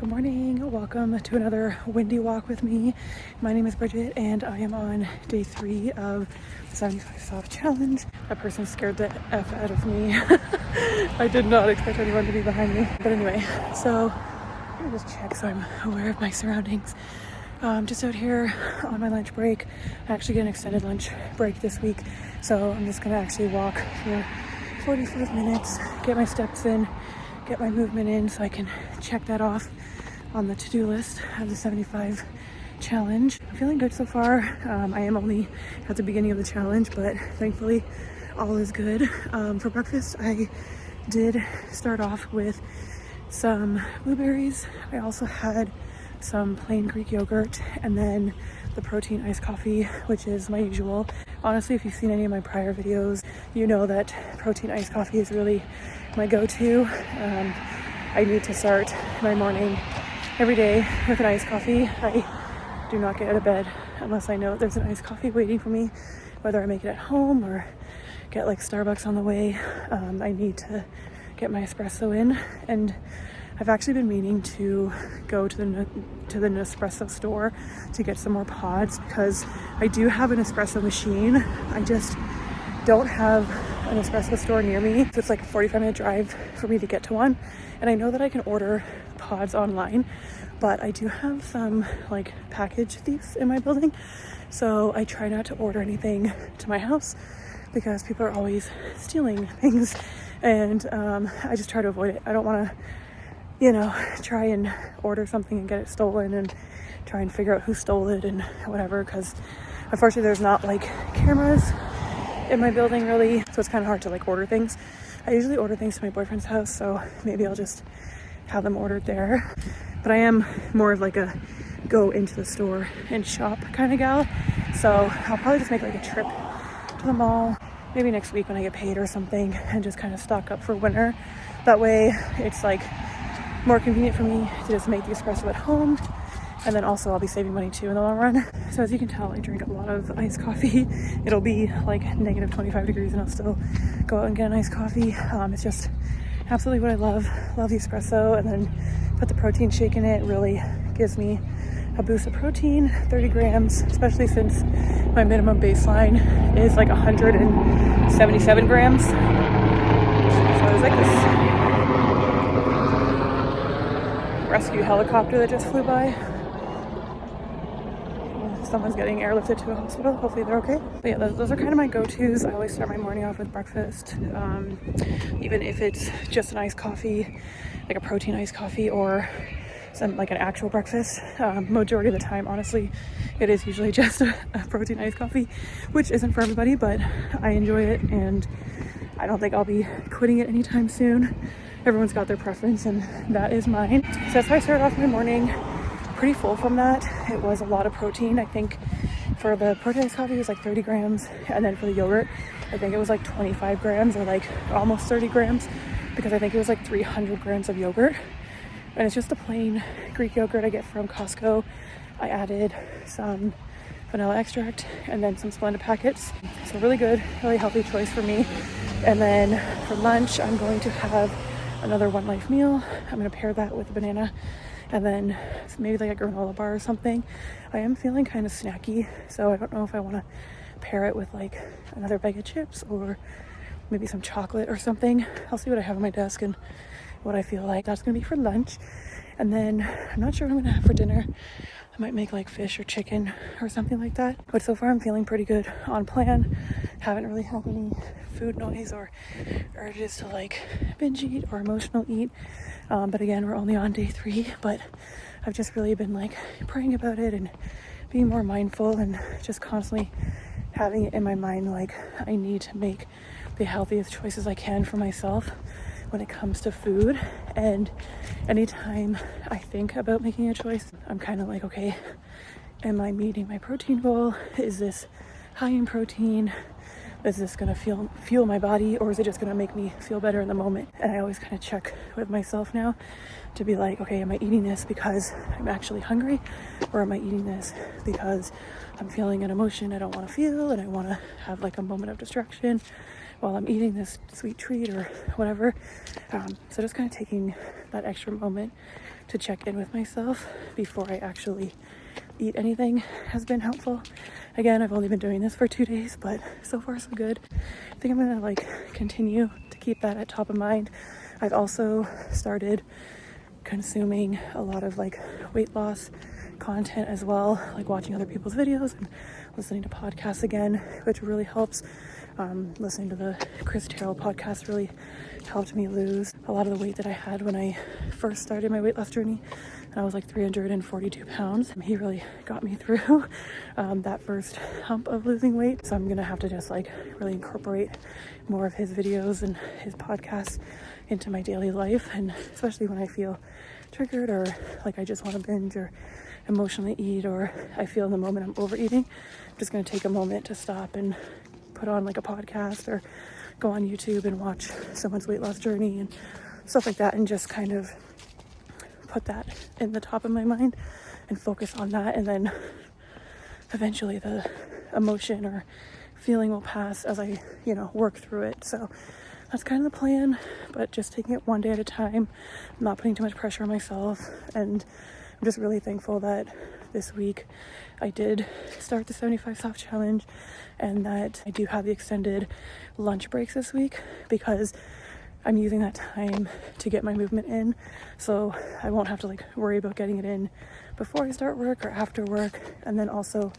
Good morning. Welcome to another windy walk with me. My name is Bridget and I am on day 3 of the 75 soft challenge. That person scared the F out of me. I did not expect anyone to be behind me. But anyway, so let me just check so I'm aware of my surroundings. Just out here on my lunch break. I actually get an extended lunch break this week. So I'm just gonna actually walk for 45 minutes, get my steps in, get my movement in so I can check that off on the to-do list of the 75 challenge. I'm feeling good so far. I am only at the beginning of the challenge, but thankfully all is good. For breakfast, I did start off with some blueberries. I also had some plain Greek yogurt and then the protein iced coffee, which is my usual. Honestly, if you've seen any of my prior videos, you know that protein iced coffee is really my go-to. I need to start my morning every day with an iced coffee. I do not get out of bed unless I know there's an iced coffee waiting for me, whether I make it at home or get like Starbucks on the way. I need to get my espresso in, and I've actually been meaning to go to the Nespresso store to get some more pods because I do have an espresso machine. I just don't have an espresso store near me. So it's like a 45-minute drive for me to get to one. And I know that I can order pods online, but I do have some like package thieves in my building. So I try not to order anything to my house because people are always stealing things. And I just try to avoid it. I don't want to, try and order something and get it stolen and try and figure out who stole it and whatever, because unfortunately there's not like cameras in my building really, so it's kind of hard to like order things. I usually order things to my boyfriend's house, so maybe I'll just have them ordered there. But I am more of like a go into the store and shop kind of gal, so I'll probably just make like a trip to the mall maybe next week when I get paid or something and just kind of stock up for winter. That way it's like more convenient for me to just make the espresso at home, and then also I'll be saving money too in the long run. So as you can tell, I drink a lot of iced coffee. It'll be like negative 25 degrees and I'll still go out and get an iced coffee. It's just absolutely what I love. Love the espresso, and then put the protein shake in it. It really gives me a boost of protein, 30 grams, especially since my minimum baseline is like 177 grams. So it's like this rescue helicopter that just flew by. Someone's getting airlifted to a hospital. Hopefully they're okay. But yeah, those are kind of my go-tos. I always start my morning off with breakfast, even if it's just an iced coffee, like a protein iced coffee, or some like an actual breakfast. Majority of the time, honestly, it is usually just a protein iced coffee, which isn't for everybody, but I enjoy it and I don't think I'll be quitting it anytime soon. Everyone's got their preference and that is mine. So that's how I started off my morning. Pretty full from that. It was a lot of protein. I think for the protein coffee it was like 30 grams, and then for the yogurt I think it was like 25 grams or like almost 30 grams, because I think it was like 300 grams of yogurt. And it's just a plain Greek yogurt I get from Costco. I added some vanilla extract and then some Splenda packets. So really good, really healthy choice for me. And then for lunch I'm going to have another One Life meal. I'm going to pair that with a banana and then maybe like a granola bar or something. I am feeling kind of snacky, so I don't know if I want to pair it with like another bag of chips or maybe some chocolate or something. I'll see what I have on my desk and what I feel like. That's going to be for lunch. And then I'm not sure what I'm going to have for dinner. I might make like fish or chicken or something like that. But so far I'm feeling pretty good on plan. Haven't really had any food noise or urges to like binge eat or emotional eat. But again, we're only on day 3, but I've just really been like praying about it and being more mindful and just constantly having it in my mind like I need to make the healthiest choices I can for myself when it comes to food. And anytime I think about making a choice, I'm kind of like, okay, am I meeting my protein goal? Is this high in protein? Is this gonna fuel my body, or is it just gonna make me feel better in the moment? And I always kind of check with myself now to be like, okay, am I eating this because I'm actually hungry, or am I eating this because I'm feeling an emotion I don't want to feel and I want to have like a moment of distraction, while I'm eating this sweet treat or whatever. So just kind of taking that extra moment to check in with myself before I actually eat anything has been helpful. Again, I've only been doing this for 2 days, but so far so good. I think I'm gonna like continue to keep that at top of mind. I've also started consuming a lot of like weight loss content as well, like watching other people's videos and listening to podcasts again, which really helps. Listening to the Chris Terrell podcast really helped me lose a lot of the weight that I had when I first started my weight loss journey, and I was like 342 pounds. He really got me through that first hump of losing weight, so I'm gonna have to just like really incorporate more of his videos and his podcasts into my daily life, and especially when I feel triggered or like I just want to binge or emotionally eat, or I feel in the moment I'm overeating, I'm just going to take a moment to stop and put on like a podcast or go on YouTube and watch someone's weight loss journey and stuff like that, and just kind of put that in the top of my mind and focus on that, and then eventually the emotion or feeling will pass as I, work through it. So that's kind of the plan, but just taking it one day at a time, not putting too much pressure on myself. And I'm just really thankful that this week I did start the 75 soft challenge, and that I do have the extended lunch breaks this week, because I'm using that time to get my movement in, so I won't have to like worry about getting it in before I start work or after work. And then also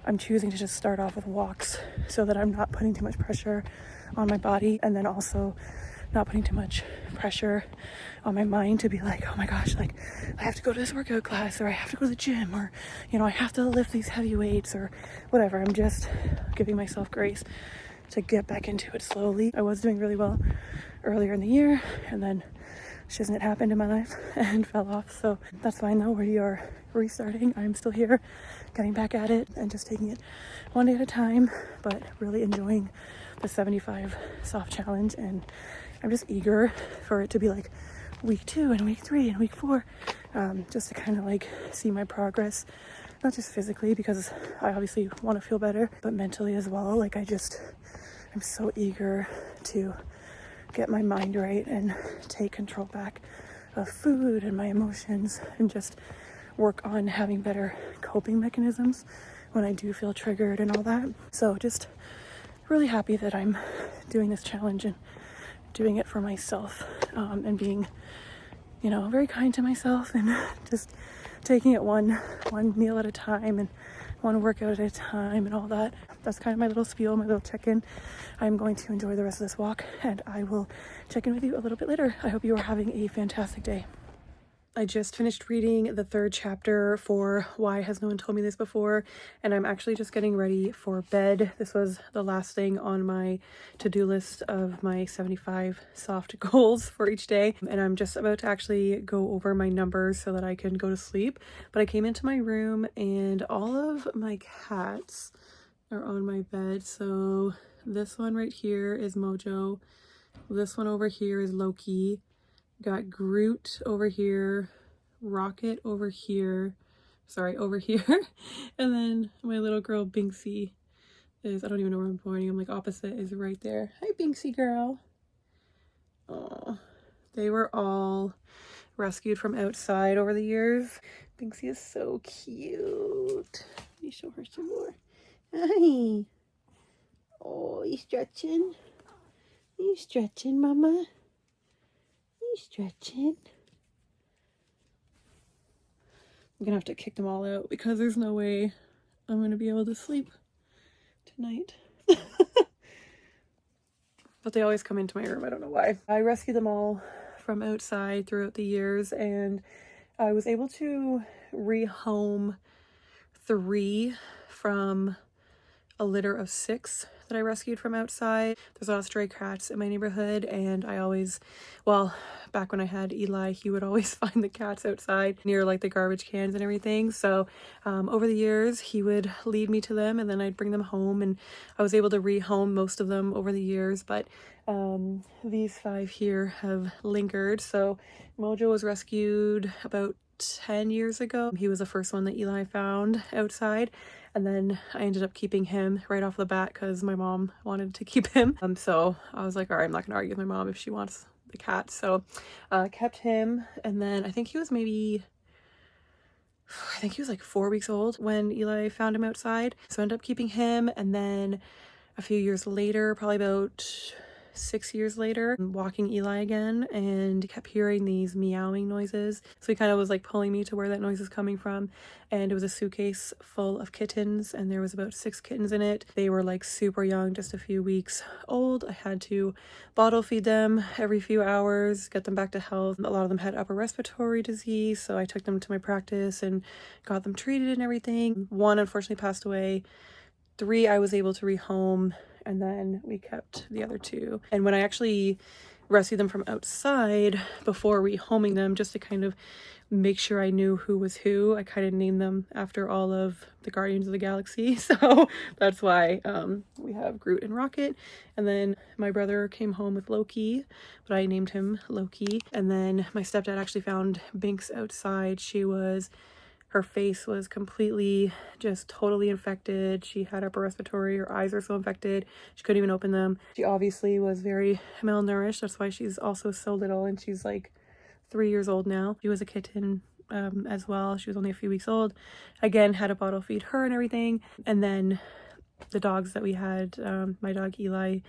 I'm choosing to just start off with walks so that I'm not putting too much pressure on my body, and then also not putting too much pressure on my mind to be like, oh my gosh, like I have to go to this workout class, or I have to go to the gym, or I have to lift these heavy weights or whatever. I'm just giving myself grace to get back into it slowly. I was doing really well earlier in the year, and then shiznit happened in my life and fell off. So that's fine though. We are restarting. I'm still here, getting back at it and just taking it one day at a time, but really enjoying the 75 soft challenge. And I'm just eager for it to be like week 2 and week 3 and week 4, just to kind of like see my progress, not just physically, because I obviously want to feel better, but mentally as well. Like I'm so eager to get my mind right and take control back of food and my emotions, and just work on having better coping mechanisms when I do feel triggered and all that. So just really happy that I'm doing this challenge and doing it for myself, and being, very kind to myself, and just taking it one meal at a time and one workout at a time and all that. That's kind of my little spiel, my little check-in. I'm going to enjoy the rest of this walk, and I will check in with you a little bit later. I hope you are having a fantastic day. I just finished reading the 3rd chapter for Why Has No One Told Me This Before, and I'm actually just getting ready for bed. This was the last thing on my to-do list of my 75 soft goals for each day, and I'm just about to actually go over my numbers so that I can go to sleep. But I came into my room and all of my cats are on my bed. So this one right here is Mojo. This one over here is Loki. Got Groot over here, Rocket over here, and then my little girl Binksy is, I don't even know where I'm pointing, I'm like opposite, is right there. Hi Binksy girl. Oh, they were all rescued from outside over the years. Binksy is so cute. Let me show her some more. Hi. Oh, you stretching? You stretching, mama? Stretching. I'm gonna have to kick them all out because there's no way I'm gonna be able to sleep tonight. But they always come into my room, I don't know why. I rescued them all from outside throughout the years, and I was able to rehome 3 from a litter of 6 that I rescued from outside. There's a lot of stray cats in my neighborhood, and I always, back when I had Eli, he would always find the cats outside near like the garbage cans and everything. So over the years, he would lead me to them, and then I'd bring them home, and I was able to rehome most of them over the years. But these 5 here have lingered. So Mojo was rescued about 10 years ago. He was the first one that Eli found outside, and then I ended up keeping him right off the bat because my mom wanted to keep him. So I was like, all right, I'm not gonna argue with my mom if she wants the cat. So kept him, and then I think he was like 4 weeks old when Eli found him outside. So I ended up keeping him, and then a few years later, probably about 6 years later, walking Eli again, and kept hearing these meowing noises. So he kind of was like pulling me to where that noise is coming from, and it was a suitcase full of kittens, and there was about 6 kittens in it. They were like super young, just a few weeks old. I had to bottle feed them every few hours, get them back to health. A lot of them had upper respiratory disease, so I took them to my practice and got them treated and everything. One unfortunately passed away. 3 I was able to rehome, and then we kept the other 2. And when I actually rescued them from outside before rehoming them, just to kind of make sure I knew who was who, I kind of named them after all of the Guardians of the Galaxy. So that's why we have Groot and Rocket. And then my brother came home with Loki, but I named him Loki. And then my stepdad actually found Binks outside. Her face was completely just totally infected. She had upper respiratory, her eyes were so infected, she couldn't even open them. She obviously was very malnourished. That's why she's also so little, and she's like 3 years old now. She was a kitten as well. She was only a few weeks old. Again, had to bottle feed her and everything. And then the dogs that we had, my dog Eli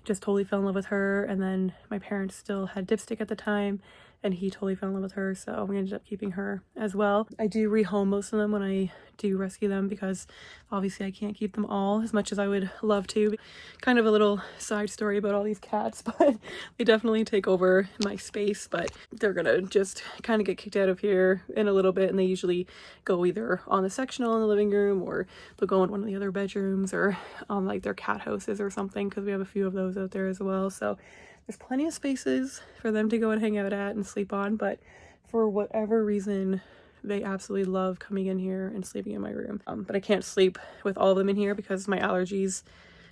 just totally fell in love with her. And then my parents still had Dipstick at the time, and he totally fell in love with her, so we ended up keeping her as well. I do rehome most of them when I do rescue them, because obviously I can't keep them all as much as I would love to. Kind of a little side story about all these cats, but they definitely take over my space, but they're gonna just kind of get kicked out of here in a little bit, and they usually go either on the sectional in the living room, or they'll go in one of the other bedrooms, or on like their cat houses or something, because we have a few of those out there as well. So there's plenty of spaces for them to go and hang out at and sleep on, but for whatever reason, they absolutely love coming in here and sleeping in my room. But I can't sleep with all of them in here because my allergies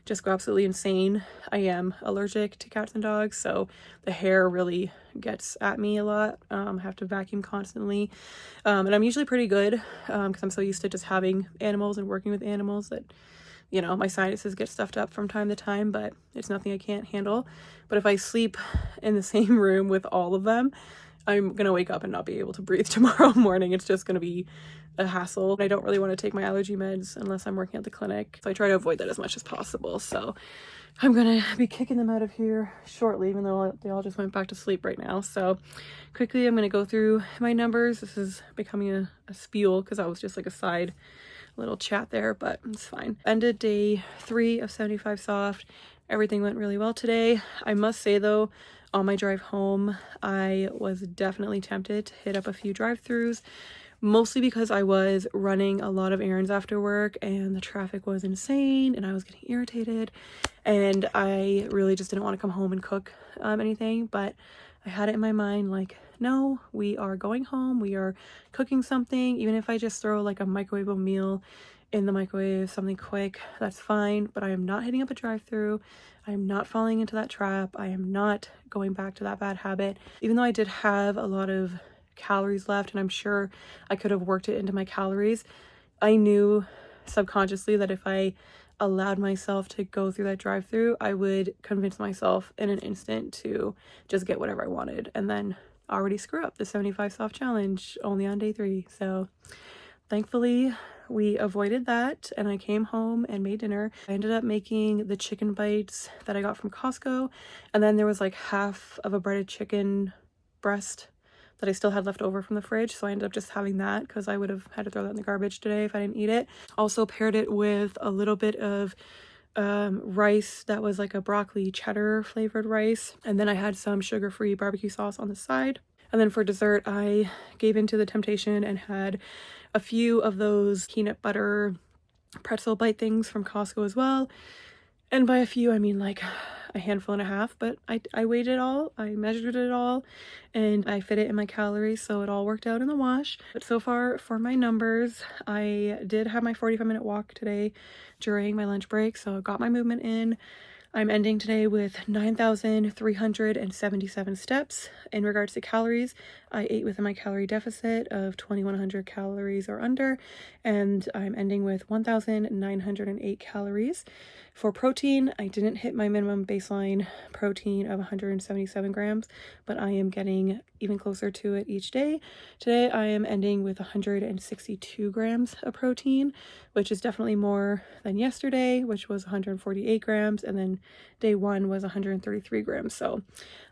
just go absolutely insane. I am allergic to cats and dogs, so the hair really gets at me a lot. I have to vacuum constantly. And I'm usually pretty good because I'm so used to just having animals and working with animals that, you know, my sinuses get stuffed up from time to time, but it's nothing I can't handle. But if I sleep in the same room with all of them, I'm gonna wake up and not be able to breathe tomorrow morning. It's just gonna be a hassle. I don't really want to take my allergy meds unless I'm working at the clinic, so I try to avoid that as much as possible. So I'm gonna be kicking them out of here shortly, even though they all just went back to sleep right now. So quickly, I'm gonna go through my numbers. This is becoming a spiel because that was just like a side little chat there, but it's fine. Ended day 3 of 75 soft. Everything went really well today. I must say though, on my drive home, I was definitely tempted to hit up a few drive-throughs, mostly because I was running a lot of errands after work and the traffic was insane and I was getting irritated, and I really just didn't want to come home and cook anything. But I had it in my mind, like, no, we are going home, we are cooking something. Even if I just throw like a microwavable meal in the microwave, something quick, that's fine. But I am not hitting up a drive-through. I am not falling into that trap. I am not going back to that bad habit. Even though I did have a lot of calories left, and I'm sure I could have worked it into my calories, I knew subconsciously that if I allowed myself to go through that drive-through, I would convince myself in an instant to just get whatever I wanted, and then already screw up the 75 soft challenge only on day 3. So thankfully we avoided that, and I came home and made dinner. I ended up making the chicken bites that I got from Costco, and then there was like half of a breaded chicken breast that I still had left over from the fridge, so I ended up just having that because I would have had to throw that in the garbage today if I didn't eat it. Also paired it with a little bit of rice that was like a broccoli cheddar flavored rice, and then I had some sugar-free barbecue sauce on the side. And then for dessert, I gave into the temptation and had a few of those peanut butter pretzel bite things from Costco as well. And by a few, I mean like a handful and a half, but I weighed it all, I measured it all, and I fit it in my calories, so it all worked out in the wash. But so far for my numbers, I did have my 45-minute walk today during my lunch break, so I got my movement in. I'm ending today with 9,377 steps. In regards to calories, I ate within my calorie deficit of 2,100 calories or under, and I'm ending with 1,908 calories. For protein, I didn't hit my minimum baseline protein of 177 grams, but I am getting even closer to it each day. Today, I am ending with 162 grams of protein, which is definitely more than yesterday, which was 148 grams, and then day one was 133 grams. So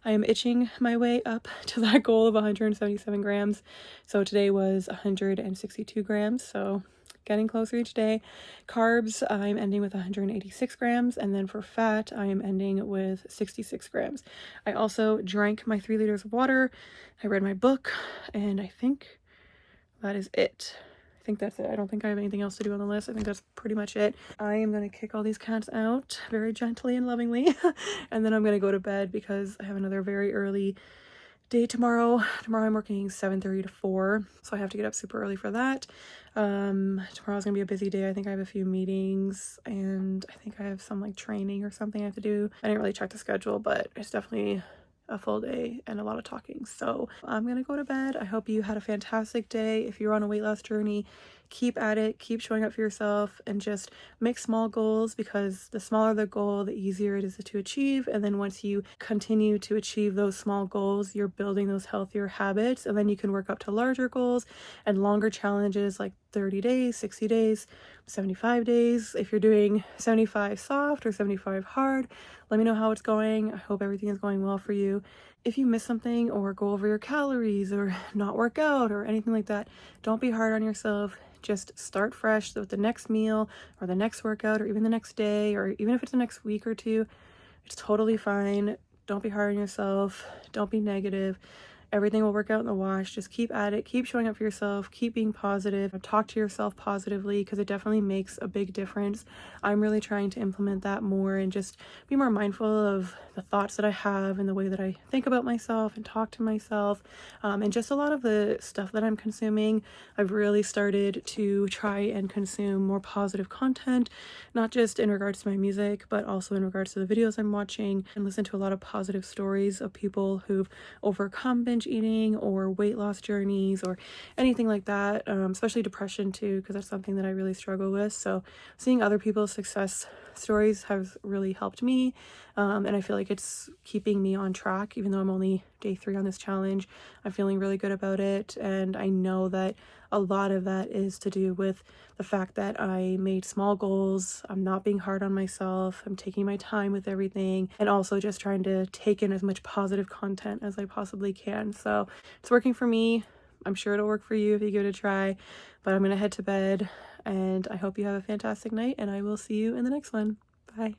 I am itching my way up to that goal of 177 grams. So today was 162 grams. So getting closer each day. Carbs, I'm ending with 186 grams, and then for fat, I am ending with 66 grams. I also drank my 3 liters of water. I read my book, and I think that is it. I think that's it. I don't think I have anything else to do on the list. I think that's pretty much it. I am going to kick all these cats out very gently and lovingly, and then I'm going to go to bed because I have another very early day tomorrow. Tomorrow I'm working 7:30 to 4, so I have to get up super early for that. Tomorrow's gonna be a busy day. I think I have a few meetings, and I think I have some like training or something I have to do. I didn't really check the schedule, but it's definitely a full day and a lot of talking. So I'm gonna go to bed. I hope you had a fantastic day. If you're on a weight loss journey, keep at it, keep showing up for yourself, and just make small goals, because the smaller the goal, the easier it is to achieve. And then once you continue to achieve those small goals, you're building those healthier habits, and then you can work up to larger goals and longer challenges like 30 days, 60 days, 75 days. If you're doing 75 soft or 75 hard, let me know how it's going. I hope everything is going well for you. If you miss something or go over your calories or not work out or anything like that, don't be hard on yourself. Just start fresh with the next meal or the next workout or even the next day, or even if it's the next week or two. It's totally fine. Don't be hard on yourself. Don't be negative. Everything will work out in the wash. Just keep at it. Keep showing up for yourself. Keep being positive. Talk to yourself positively, because it definitely makes a big difference. I'm really trying to implement that more and just be more mindful of the thoughts that I have and the way that I think about myself and talk to myself. And just a lot of the stuff that I'm consuming, I've really started to try and consume more positive content, not just in regards to my music, but also in regards to the videos I'm watching, and listen to a lot of positive stories of people who've overcome binge eating or weight loss journeys or anything like that, especially depression too, because that's something that I really struggle with. So seeing other people's success stories has really helped me, and I feel like it's keeping me on track. Even though I'm only day 3 on this challenge, I'm feeling really good about it, and I know that a lot of that is to do with the fact that I made small goals. I'm not being hard on myself. I'm taking my time with everything, and also just trying to take in as much positive content as I possibly can. So it's working for me. I'm sure it'll work for you if you give it a try, but I'm gonna head to bed, and I hope you have a fantastic night, and I will see you in the next one. Bye.